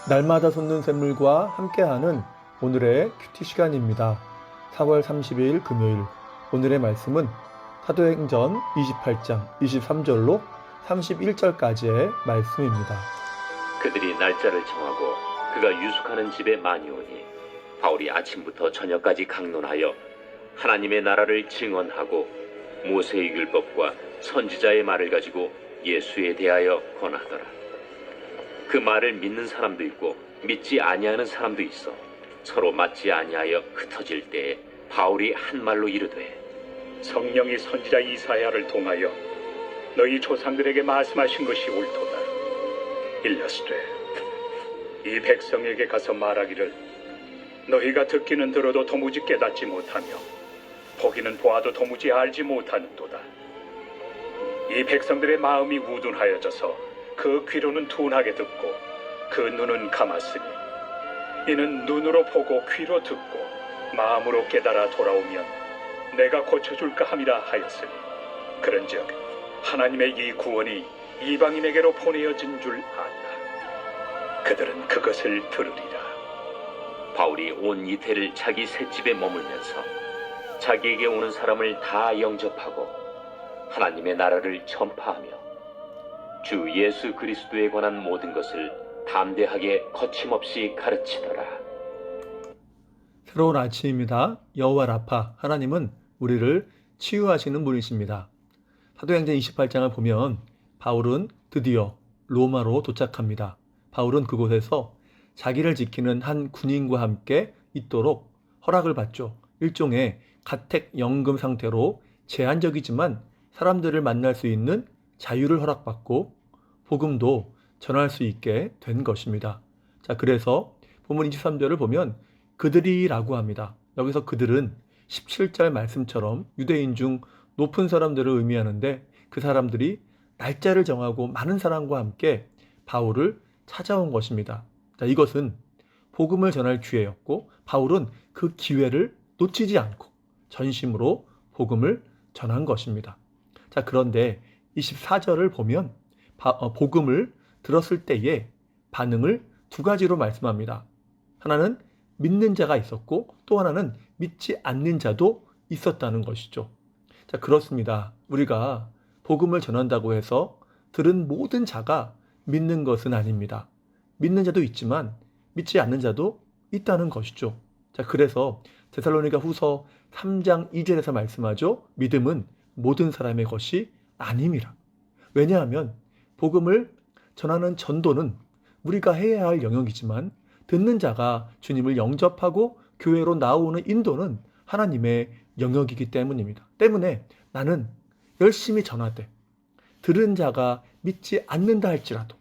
날마다 솟는 샘물과 함께하는 오늘의 큐티 시간입니다. 4월 30일 금요일 오늘의 말씀은 사도행전 28장 23절로 31절까지의 말씀입니다. 그들이 날짜를 정하고 그가 유숙하는 집에 많이 오니 바울이 아침부터 저녁까지 강론하여 하나님의 나라를 증언하고 모세의 율법과 선지자의 말을 가지고 예수에 대하여 권하더라. 그 말을 믿는 사람도 있고 믿지 아니하는 사람도 있어 서로 맞지 아니하여 흩어질 때에 바울이 한 말로 이르되 성령이 선지자 이사야를 통하여 너희 조상들에게 말씀하신 것이 옳도다. 일러스되 이 백성에게 가서 말하기를 너희가 듣기는 들어도 도무지 깨닫지 못하며 보기는 보아도 도무지 알지 못하는도다. 이 백성들의 마음이 우둔하여져서 그 귀로는 둔하게 듣고 그 눈은 감았으니 이는 눈으로 보고 귀로 듣고 마음으로 깨달아 돌아오면 내가 고쳐줄까 함이라 하였으니 그런즉 하나님의 이 구원이 이방인에게로 보내어진 줄 안다. 그들은 그것을 들으리라. 바울이 온 이태를 자기 셋집에 머물면서 자기에게 오는 사람을 다 영접하고 하나님의 나라를 전파하며 주 예수 그리스도에 관한 모든 것을 담대하게 거침없이 가르치더라. 새로운 아침입니다. 여호와 라파 하나님은 우리를 치유하시는 분이십니다. 사도행전 28장을 보면 바울은 드디어 로마로 도착합니다. 바울은 그곳에서 자기를 지키는 한 군인과 함께 있도록 허락을 받죠. 일종의 가택연금 상태로 제한적이지만 사람들을 만날 수 있는 자유를 허락받고 복음도 전할 수 있게 된 것입니다. 자, 그래서 본문 23절을 보면 그들이라고 합니다. 여기서 그들은 17절 말씀처럼 유대인 중 높은 사람들을 의미하는데 그 사람들이 날짜를 정하고 많은 사람과 함께 바울을 찾아온 것입니다. 자, 이것은 복음을 전할 기회였고 바울은 그 기회를 놓치지 않고 전심으로 복음을 전한 것입니다. 자, 그런데 24절을 보면 복음을 들었을 때의 반응을 두 가지로 말씀합니다. 하나는 믿는 자가 있었고 또 하나는 믿지 않는 자도 있었다는 것이죠. 자, 그렇습니다. 우리가 복음을 전한다고 해서 들은 모든 자가 믿는 것은 아닙니다. 믿는 자도 있지만 믿지 않는 자도 있다는 것이죠. 자, 그래서 데살로니가 후서 3장 2절에서 말씀하죠. 믿음은 모든 사람의 것이 아닙니다. 왜냐하면 복음을 전하는 전도는 우리가 해야 할 영역이지만 듣는 자가 주님을 영접하고 교회로 나오는 인도는 하나님의 영역이기 때문입니다. 때문에 나는 열심히 전하되 들은 자가 믿지 않는다 할지라도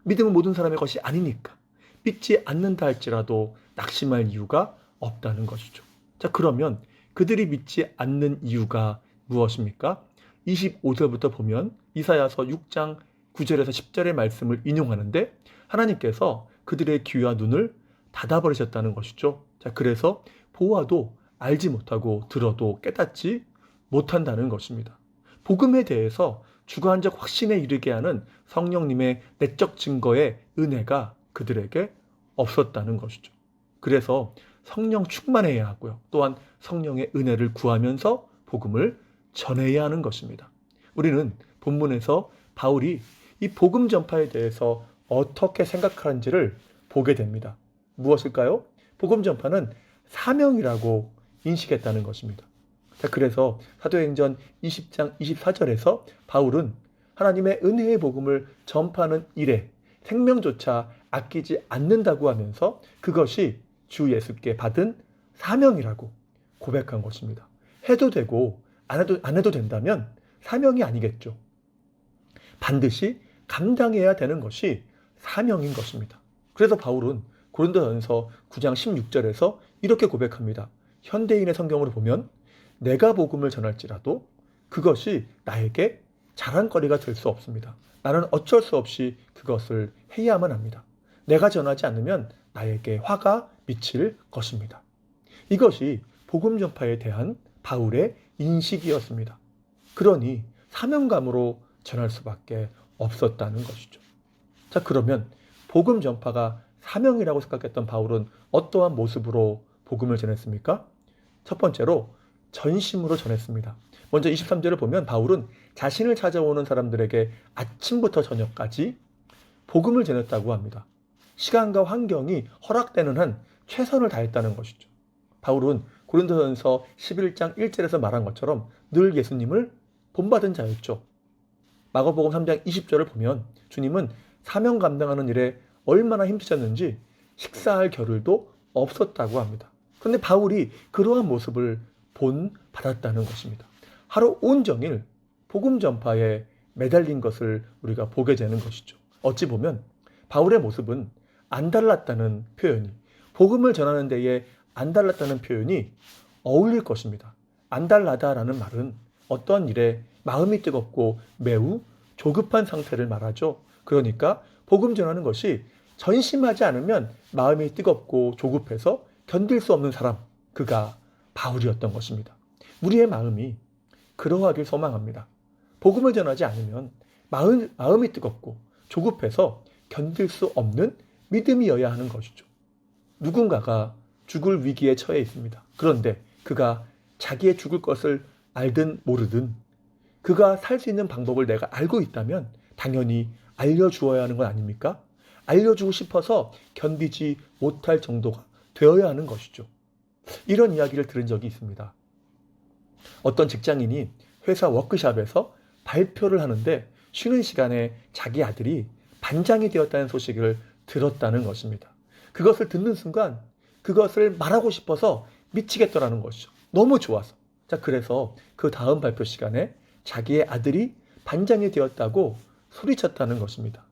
믿음은 모든 사람의 것이 아니니까 믿지 않는다 할지라도 낙심할 이유가 없다는 것이죠. 자, 그러면 그들이 믿지 않는 이유가 무엇입니까? 25절부터 보면 이사야서 6장 9절에서 10절의 말씀을 인용하는데 하나님께서 그들의 귀와 눈을 닫아버리셨다는 것이죠. 자, 그래서 보아도 알지 못하고 들어도 깨닫지 못한다는 것입니다. 복음에 대해서 주관적 확신에 이르게 하는 성령님의 내적 증거의 은혜가 그들에게 없었다는 것이죠. 그래서 성령 충만해야 하고요. 또한 성령의 은혜를 구하면서 복음을 전해야 하는 것입니다. 우리는 본문에서 바울이 이 복음 전파에 대해서 어떻게 생각하는지를 보게 됩니다. 무엇일까요? 복음 전파는 사명이라고 인식했다는 것입니다. 자, 그래서 사도행전 20장 24절에서 바울은 하나님의 은혜의 복음을 전파하는 일에 생명조차 아끼지 않는다고 하면서 그것이 주 예수께 받은 사명이라고 고백한 것입니다. 해도 되고 안 해도 된다면 사명이 아니겠죠. 반드시 감당해야 되는 것이 사명인 것입니다. 그래서 바울은 고린도전서 9장 16절에서 이렇게 고백합니다. 현대인의 성경으로 보면 내가 복음을 전할지라도 그것이 나에게 자랑거리가 될 수 없습니다. 나는 어쩔 수 없이 그것을 해야만 합니다. 내가 전하지 않으면 나에게 화가 미칠 것입니다. 이것이 복음 전파에 대한 바울의 인식이었습니다. 그러니 사명감으로 전할 수밖에 없었다는 것이죠. 자, 그러면 복음 전파가 사명이라고 생각했던 바울은 어떠한 모습으로 복음을 전했습니까? 첫 번째로 전심으로 전했습니다. 먼저 23절을 보면 바울은 자신을 찾아오는 사람들에게 아침부터 저녁까지 복음을 전했다고 합니다. 시간과 환경이 허락되는 한 최선을 다했다는 것이죠. 바울은 고린도전서 11장 1절에서 말한 것처럼 늘 예수님을 본받은 자였죠. 마가복음 3장 20절을 보면 주님은 사명 감당하는 일에 얼마나 힘드셨는지 식사할 겨를도 없었다고 합니다. 그런데 바울이 그러한 모습을 본받았다는 것입니다. 하루 온종일 복음 전파에 매달린 것을 우리가 보게 되는 것이죠. 어찌 보면 바울의 모습은 안달났다는 표현이, 복음을 전하는 데에 안달났다는 표현이 어울릴 것입니다. 안달나다라는 말은 어떤 일에 마음이 뜨겁고 매우 조급한 상태를 말하죠. 그러니까 복음 전하는 것이 전심하지 않으면 마음이 뜨겁고 조급해서 견딜 수 없는 사람, 그가 바울이었던 것입니다. 우리의 마음이 그러하길 소망합니다. 복음을 전하지 않으면 마음이 뜨겁고 조급해서 견딜 수 없는 믿음이어야 하는 것이죠. 누군가가 죽을 위기에 처해 있습니다. 그런데 그가 자기의 죽을 것을 알든 모르든 그가 살 수 있는 방법을 내가 알고 있다면 당연히 알려주어야 하는 건 아닙니까? 알려주고 싶어서 견디지 못할 정도가 되어야 하는 것이죠. 이런 이야기를 들은 적이 있습니다. 어떤 직장인이 회사 워크숍에서 발표를 하는데 쉬는 시간에 자기 아들이 반장이 되었다는 소식을 들었다는 것입니다. 그것을 듣는 순간 그것을 말하고 싶어서 미치겠더라는 것이죠. 너무 좋아서. 자, 그래서 그 다음 발표 시간에 자기의 아들이 반장이 되었다고 소리쳤다는 것입니다.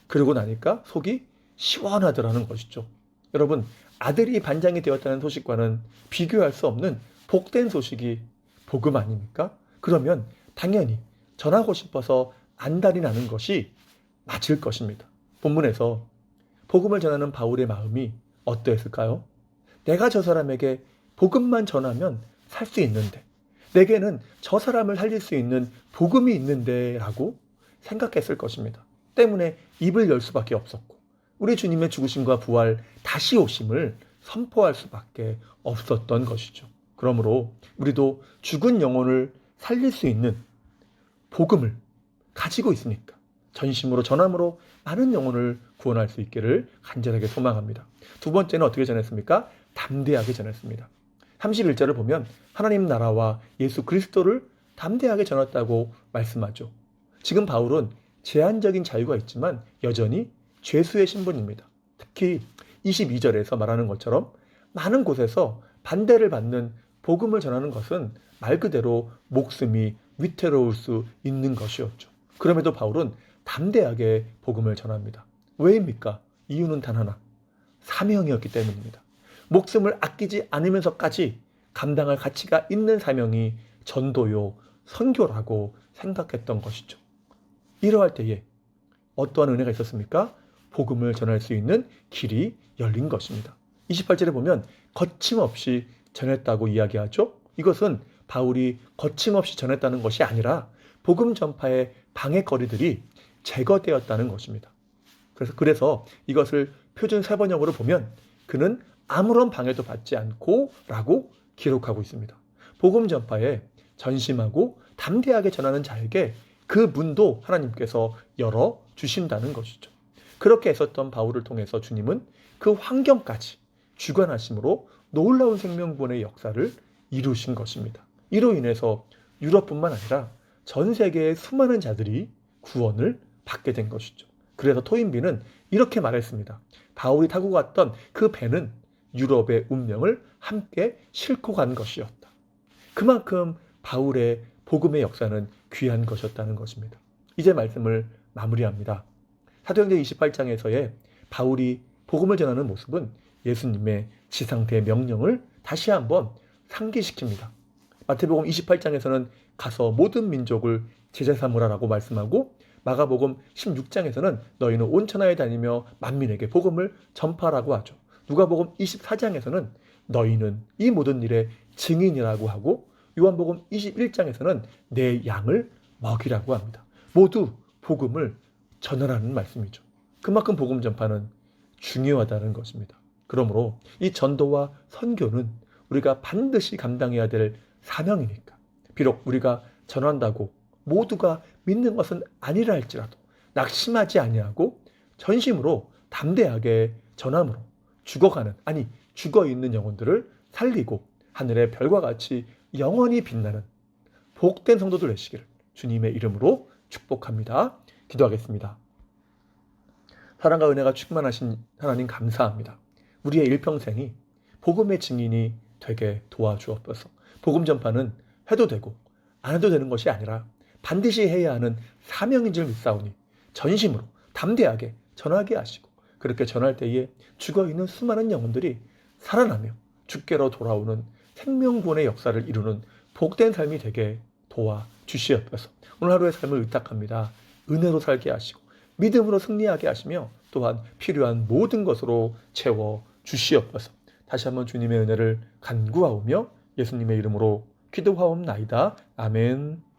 그러고 나니까 속이 시원하더라는 것이죠. 여러분, 아들이 반장이 되었다는 소식과는 비교할 수 없는 복된 소식이 복음 아닙니까? 그러면 당연히 전하고 싶어서 안달이 나는 것이 맞을 것입니다. 본문에서 복음을 전하는 바울의 마음이 어떠했을까요? 내가 저 사람에게 복음만 전하면 살 수 있는데, 내게는 저 사람을 살릴 수 있는 복음이 있는데 라고 생각했을 것입니다. 때문에 입을 열 수밖에 없었고 우리 주님의 죽으심과 부활 다시 오심을 선포할 수밖에 없었던 것이죠. 그러므로 우리도 죽은 영혼을 살릴 수 있는 복음을 가지고 있으니까 전심으로 전함으로 많은 영혼을 구원할 수 있기를 간절하게 소망합니다. 두 번째는 어떻게 전했습니까? 담대하게 전했습니다. 31절을 보면 하나님 나라와 예수 그리스도를 담대하게 전했다고 말씀하죠. 지금 바울은 제한적인 자유가 있지만 여전히 죄수의 신분입니다. 특히 22절에서 말하는 것처럼 많은 곳에서 반대를 받는 복음을 전하는 것은 말 그대로 목숨이 위태로울 수 있는 것이었죠. 그럼에도 바울은 담대하게 복음을 전합니다. 왜입니까? 이유는 단 하나, 사명이었기 때문입니다. 목숨을 아끼지 않으면서까지 감당할 가치가 있는 사명이 전도요, 선교라고 생각했던 것이죠. 이러할 때에 어떠한 은혜가 있었습니까? 복음을 전할 수 있는 길이 열린 것입니다. 28절에 보면 거침없이 전했다고 이야기하죠. 이것은 바울이 거침없이 전했다는 것이 아니라 복음 전파의 방해거리들이 제거되었다는 것입니다. 그래서 이것을 표준 세번역으로 보면 그는 아무런 방해도 받지 않고 라고 기록하고 있습니다. 복음 전파에 전심하고 담대하게 전하는 자에게 그 문도 하나님께서 열어주신다는 것이죠. 그렇게 했었던 바울을 통해서 주님은 그 환경까지 주관하심으로 놀라운 생명구원의 역사를 이루신 것입니다. 이로 인해서 유럽뿐만 아니라 전 세계의 수많은 자들이 구원을 받게 된 것이죠. 그래서 토인비는 이렇게 말했습니다. 바울이 타고 갔던 그 배는 유럽의 운명을 함께 싣고 간 것이었다. 그만큼 바울의 복음의 역사는 귀한 것이었다는 것입니다. 이제 말씀을 마무리합니다. 사도행전 28장에서의 바울이 복음을 전하는 모습은 예수님의 지상대 명령을 다시 한번 상기시킵니다. 마태복음 28장에서는 가서 모든 민족을 제자 삼으라라고 말씀하고 마가복음 16장에서는 너희는 온 천하에 다니며 만민에게 복음을 전파라고 하죠. 누가복음 24장에서는 너희는 이 모든 일의 증인이라고 하고 요한복음 21장에서는 내 양을 먹이라고 합니다. 모두 복음을 전하라는 말씀이죠. 그만큼 복음 전파는 중요하다는 것입니다. 그러므로 이 전도와 선교는 우리가 반드시 감당해야 될 사명이니까 비록 우리가 전한다고 모두가 믿는 것은 아니라 할지라도 낙심하지 아니하고 전심으로 담대하게 전함으로 죽어가는 아니 죽어있는 영혼들을 살리고 하늘의 별과 같이 영원히 빛나는 복된 성도들 되시기를 주님의 이름으로 축복합니다. 기도하겠습니다. 사랑과 은혜가 충만하신 하나님 감사합니다. 우리의 일평생이 복음의 증인이 되게 도와주옵소서. 복음 전파는 해도 되고 안 해도 되는 것이 아니라 반드시 해야 하는 사명인 줄 믿사오니 전심으로 담대하게 전하게 하시고 그렇게 전할 때에 죽어있는 수많은 영혼들이 살아나며 주께로 돌아오는 생명구원의 역사를 이루는 복된 삶이 되게 도와주시옵소서. 오늘 하루의 삶을 의탁합니다. 은혜로 살게 하시고 믿음으로 승리하게 하시며 또한 필요한 모든 것으로 채워주시옵소서. 다시 한번 주님의 은혜를 간구하오며 예수님의 이름으로 기도하옵나이다. 아멘.